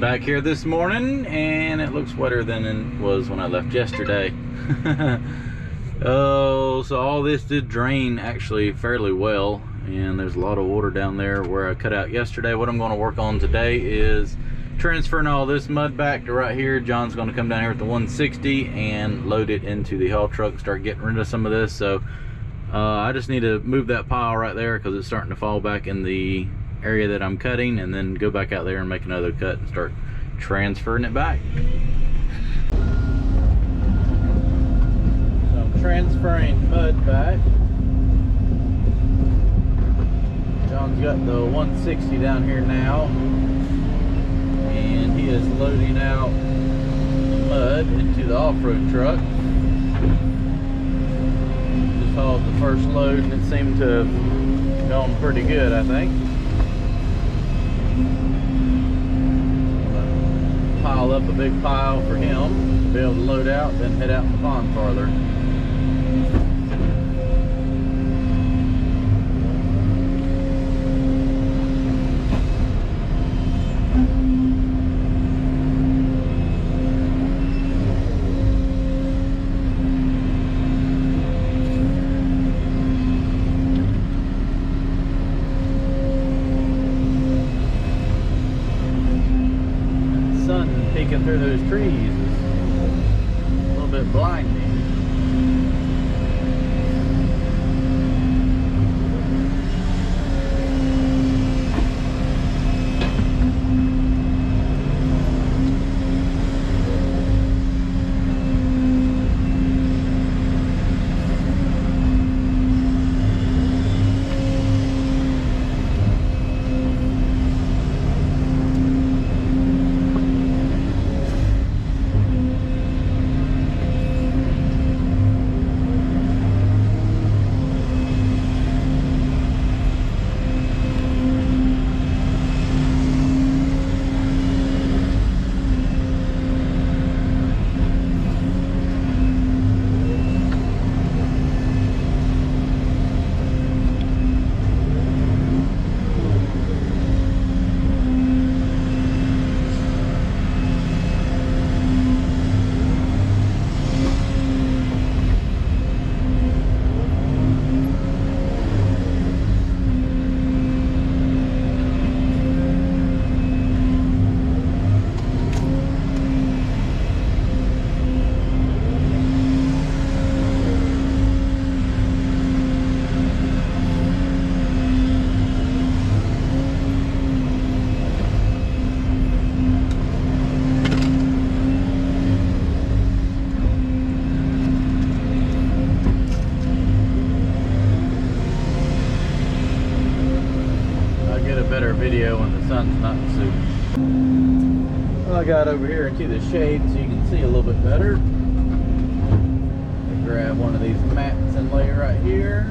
back here this morning and it looks wetter than it was when I left yesterday. Oh, so all this did drain actually fairly well, and there's a lot of water down there where I cut out yesterday. What I'm going to work on today is transferring all this mud back to right here. John's going to come down here with the 160 and load it into the haul truck and start getting rid of some of this. So I just need to move that pile right there because it's starting to fall back in the area that I'm cutting, and then go back out there and make another cut and start transferring it back. So I'm transferring mud back. John's got the 160 down here now, and he is loading out mud into the off-road truck. Just hauled the first load and it seemed to have gone pretty good, I think. Pile up a big pile for him to be able to load out, then head out in the pond farther. Peeking through those trees is a little bit blinding. Better video when the sun's not so. Well, I got over here into the shade so you can see a little bit better. Grab one of these mats and lay it right here.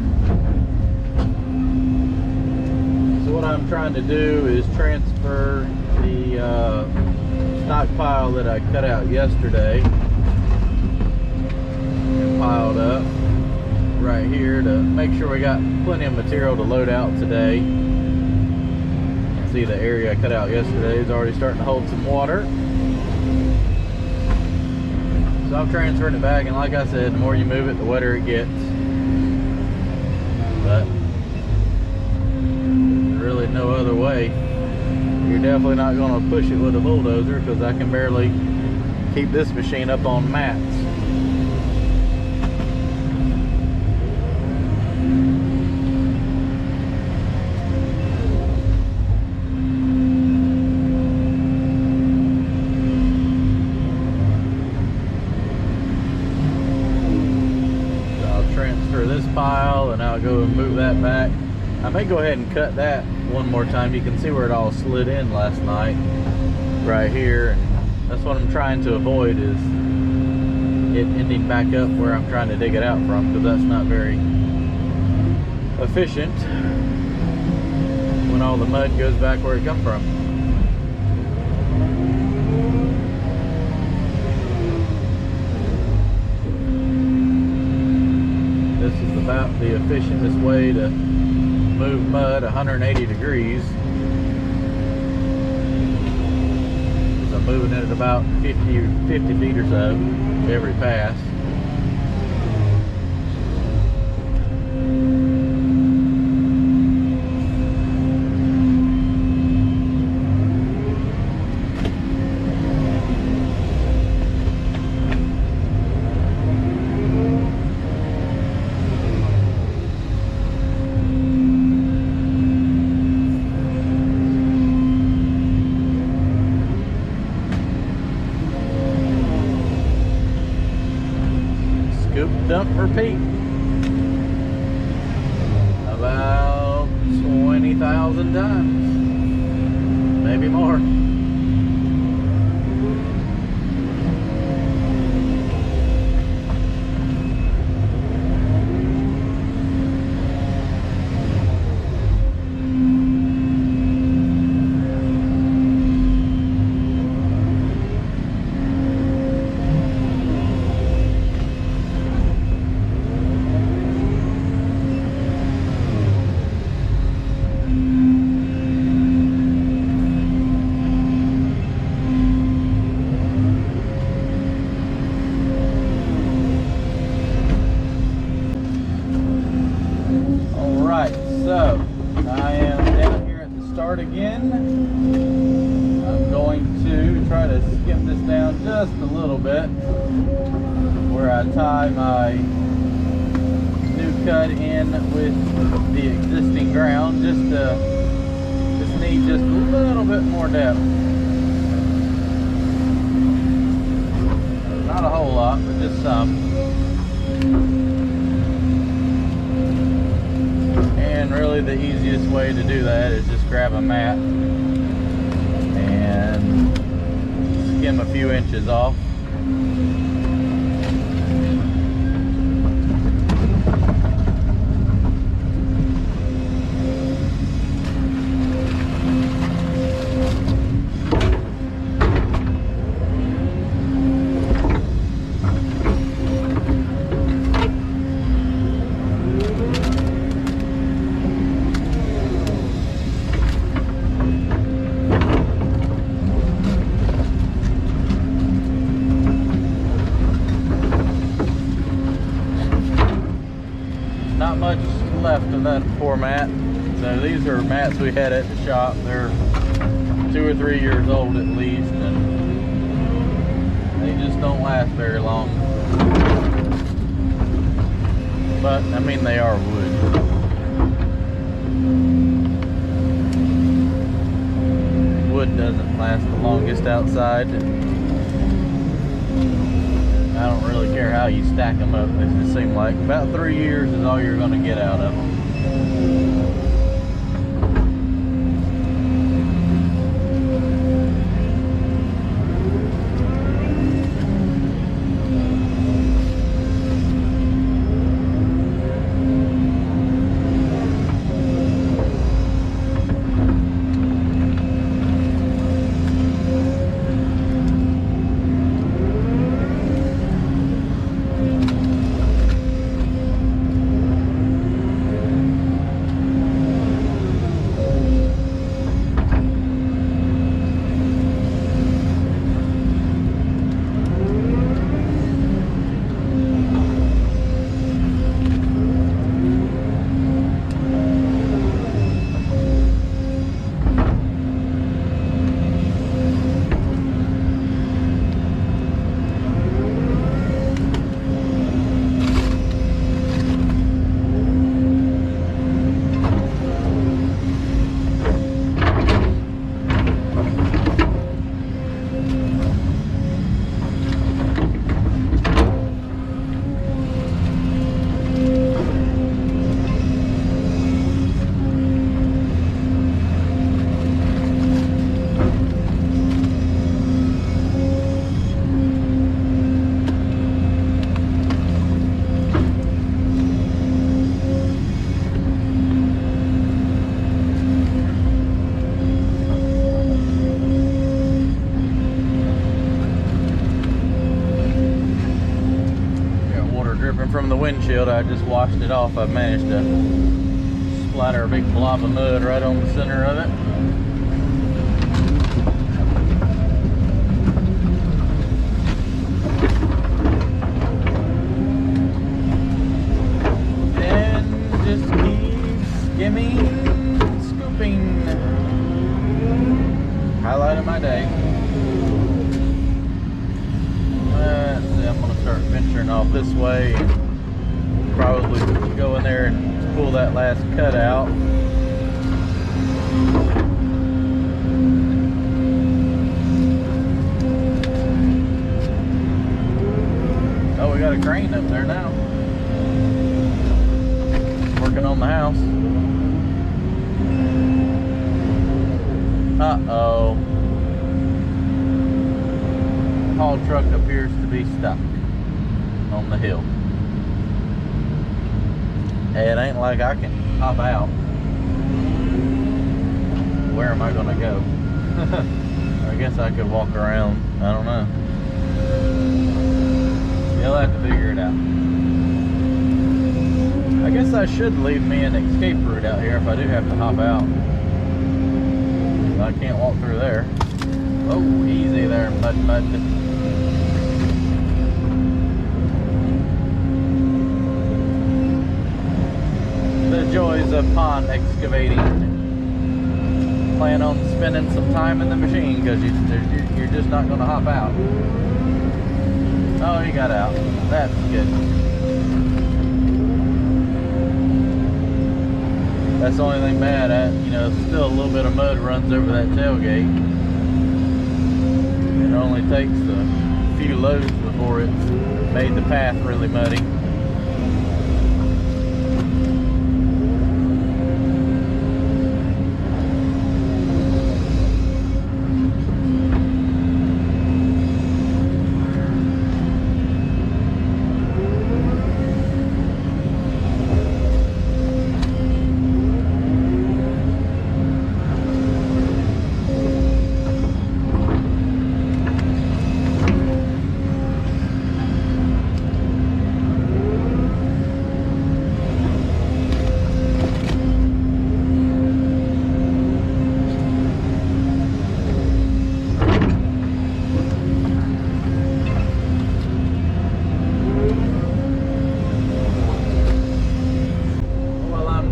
So what I'm trying to do is transfer the stockpile that I cut out yesterday and piled up right here to make sure we got plenty of material to load out today. See, the area I cut out yesterday is already starting to hold some water, so I'm transferring it back, and like I said, the more you move it, the wetter it gets. But there's really no other way. You're definitely not going to push it with a bulldozer, because I can barely keep this machine up on mats. This pile, and I'll go and move that back. I may go ahead and cut that one more time. You can see where it all slid in last night right here, and that's what I'm trying to avoid, is it ending back up where I'm trying to dig it out from, because that's not very efficient when all the mud goes back where it come from. About the efficientest way to move mud 180 degrees. moving it at about 50 feet or so every pass. Dump, repeat. About 20,000 times, maybe more. So, I am down here at the start again. I'm going to try to skim this down just a little bit where I tie my new cut in with the existing ground, just need just a little bit more depth. Not a whole lot, but just some. And really the easiest way to do that is just grab a mat and skim a few inches off. Not much left of that poor mat. So these are mats we had at the shop. They're 2 or 3 years old at least, and they just don't last very long. But I mean, they are wood. Wood doesn't last the longest outside. I don't really care how you stack them up. It just seems like about 3 years is all you're going to get out of them. From the windshield, I just washed it off. I managed to splatter a big blob of mud right on the center of it. Highlight of my day. Let's see, I'm gonna start venturing off this way. Probably go in there and pull that last cut out. Oh, we got a crane up there now. Working on the house. Uh-oh. Haul truck appears to be stuck on the hill. It ain't like I can hop out. Where am I gonna go? I guess I could walk around. I don't know. You'll have to figure it out. I guess I should leave me an escape route out here if I do have to hop out. I can't walk through there. Oh, easy there, mud. The joys of pond excavating. Plan on spending some time in the machine because you're just not going to hop out. Oh, he got out. That's good. That's the only thing bad at, still a little bit of mud runs over that tailgate. It only takes a few loads before it's made the path really muddy.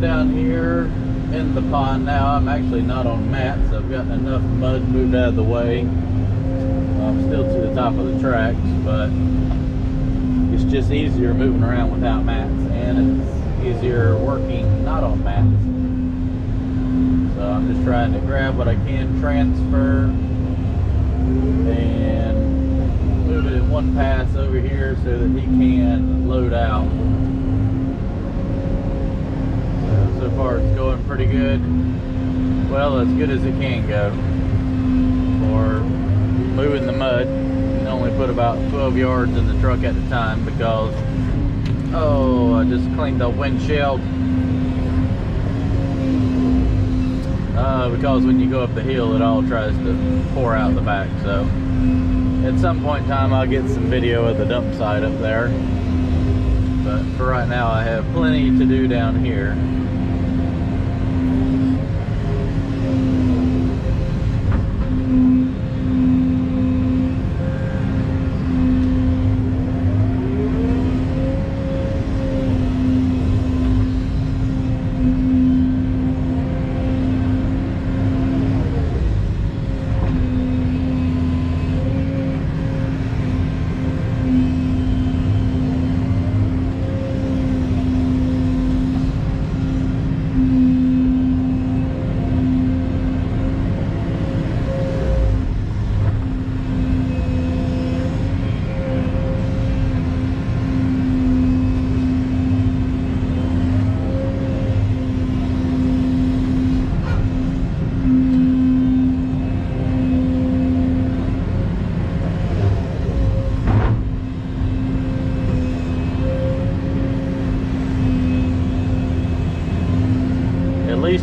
Down here in the pond now, I'm actually not on mats. I've gotten enough mud moved out of the way. I'm still to the top of the tracks, but it's just easier moving around without mats, and it's easier working not on mats. So I'm just trying to grab what I can transfer and move it in one pass over here so that he can load out. So far it's going pretty good. Well, as good as it can go for moving the mud. You can only put about 12 yards in the truck at a time because, oh, I just cleaned the windshield. Because when you go up the hill, it all tries to pour out the back. So at some point in time, I'll get some video of the dump site up there. But for right now, I have plenty to do down here.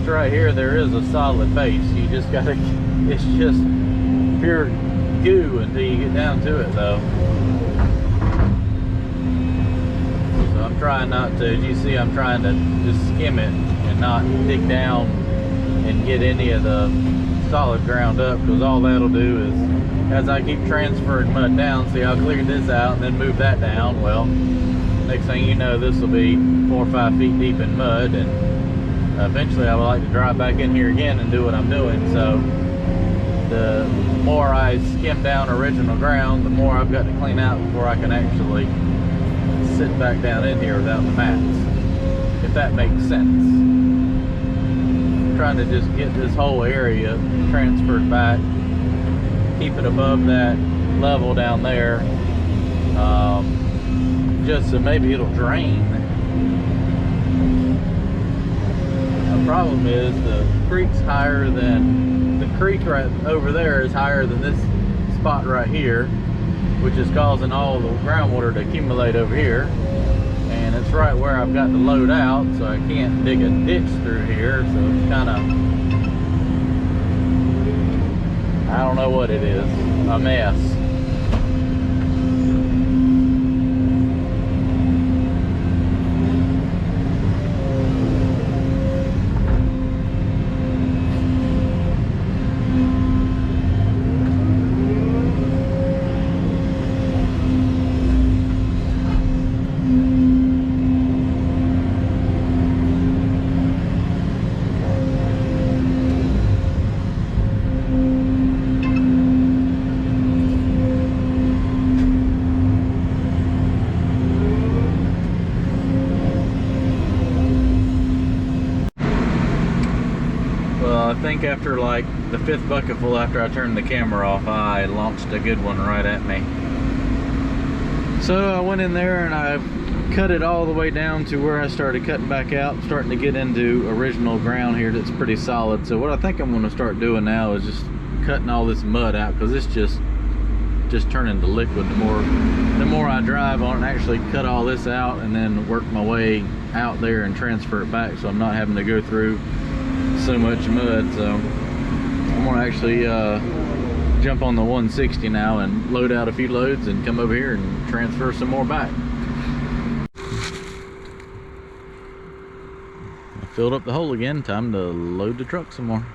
Right here there is a solid base. You just gotta, it's just pure goo until you get down to it though. So I'm trying not to, as you see, I'm trying to just skim it and not dig down and get any of the solid ground up, because all that'll do is, as I keep transferring mud down, see, I'll clear this out and then move that down. Well, next thing you know, this will be 4 or 5 feet deep in mud, and eventually I would like to drive back in here again and do what I'm doing. So the I skim down original ground, the more I've got to clean out before I can actually sit back down in here without the mats, if that makes sense. I'm trying to just get this whole area transferred back, keep it above that level down there, just so maybe it'll drain. The problem is the creek's higher than, the creek right over there is higher than this spot right here, which is causing all the groundwater to accumulate over here. And it's right where I've got to load out, so I can't dig a ditch through here, so it's kind of, I don't know what it is, a mess. I think after like the 5th bucketful after I turned the camera off, I launched a good one right at me. So I went in there and I cut it all the way down to where I started cutting back out, starting to get into original ground here that's pretty solid. So what I think I'm going to start doing now is just cutting all this mud out, because it's just turning to liquid the more I drive on it, and actually cut all this out and then work my way out there and transfer it back, so I'm not having to go through so much mud. So I'm gonna actually jump on the 160 now and load out a few loads and come over here and transfer some more back. I filled up the hole again, time to load the truck some more.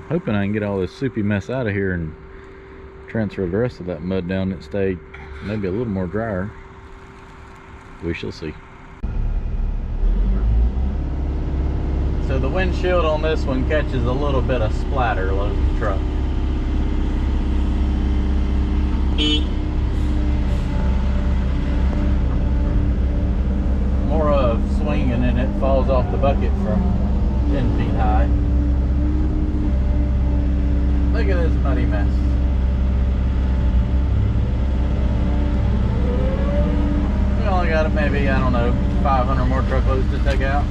Hoping I can get all this soupy mess out of here and transfer the rest of that mud down that stayed maybe a little more drier. We shall see. So the windshield on this one catches a little bit of splatter loading the truck. More of swinging and it falls off the bucket from 10 feet high. Look at this muddy mess. We only got maybe, I don't know, 500 more truckloads to take out.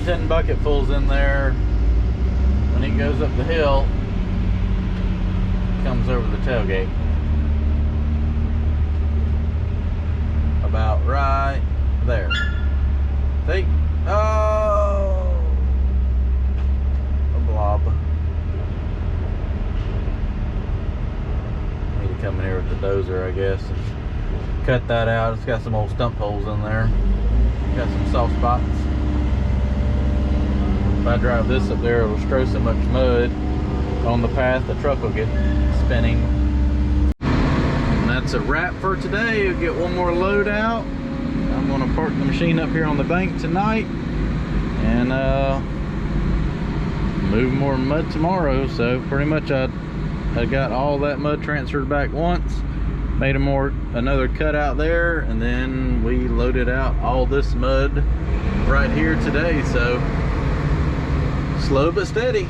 10 bucketfuls in there. When he goes up the hill, comes over the tailgate. About right there. See? Oh! A blob. Need to come in here with the dozer, I guess, and cut that out. It's got some old stump holes in there. Got some soft spots. If I drive this up there, it'll strow so much mud on the path, the truck will get spinning. And that's a wrap for today. We'll get one more load out. I'm going to park the machine up here on the bank tonight and move more mud tomorrow. So pretty much I got all that mud transferred back once, made another cut out there, and then we loaded out all this mud right here today. So slow but steady.